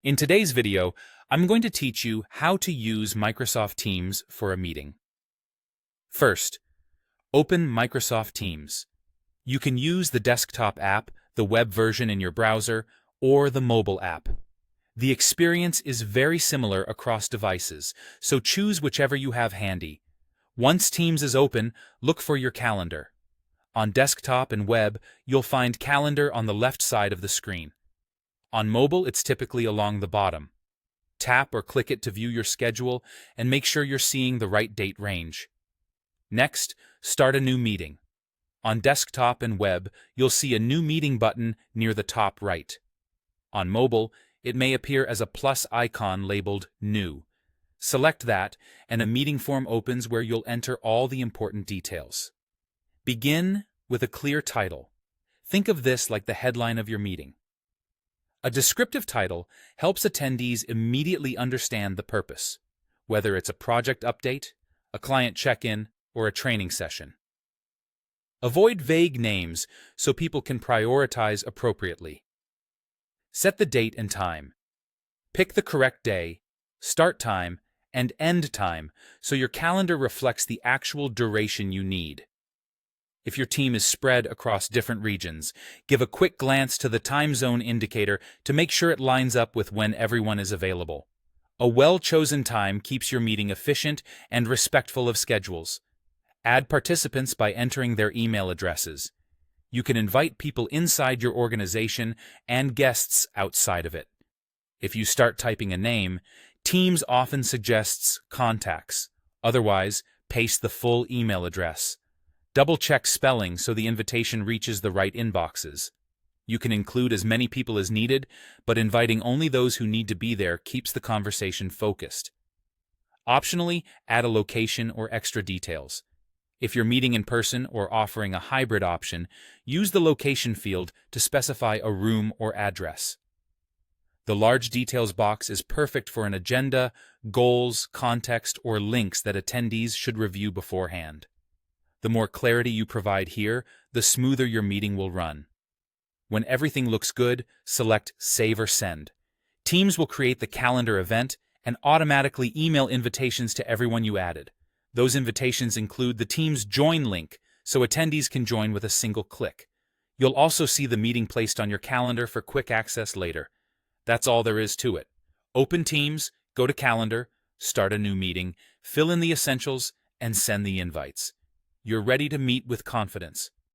In today's video, I'm going to teach you how to use Microsoft Teams for a meeting. First, open Microsoft Teams. You can use the desktop app, the web version in your browser, or the mobile app. The experience is very similar across devices, so choose whichever you have handy. Once Teams is open, look for your calendar. On desktop and web, you'll find Calendar on the left side of the screen. On mobile, it's typically along the bottom. Tap or click it to view your schedule and make sure you're seeing the right date range. Next, start a new meeting. On desktop and web, you'll see a New Meeting button near the top right. On mobile, it may appear as a plus icon labeled New. Select that, and a meeting form opens where you'll enter all the important details. Begin with a clear title. Think of this like the headline of your meeting. A descriptive title helps attendees immediately understand the purpose, whether it's a project update, a client check-in, or a training session. Avoid vague names so people can prioritize appropriately. Set the date and time. Pick the correct day, start time, and end time so your calendar reflects the actual duration you need. If your team is spread across different regions, give a quick glance to the time zone indicator to make sure it lines up with when everyone is available. A well-chosen time keeps your meeting efficient and respectful of schedules. Add participants by entering their email addresses. You can invite people inside your organization and guests outside of it. If you start typing a name, Teams often suggests contacts. Otherwise, paste the full email address. Double-check spelling so the invitation reaches the right inboxes. You can include as many people as needed, but inviting only those who need to be there keeps the conversation focused. Optionally, add a location or extra details. If you're meeting in person or offering a hybrid option, use the location field to specify a room or address. The large details box is perfect for an agenda, goals, context, or links that attendees should review beforehand. The more clarity you provide here, the smoother your meeting will run. When everything looks good, select Save or Send. Teams will create the calendar event and automatically email invitations to everyone you added. Those invitations include the Teams Join link, so attendees can join with a single click. You'll also see the meeting placed on your calendar for quick access later. That's all there is to it. Open Teams, go to Calendar, start a new meeting, fill in the essentials, and send the invites. You're ready to meet with confidence.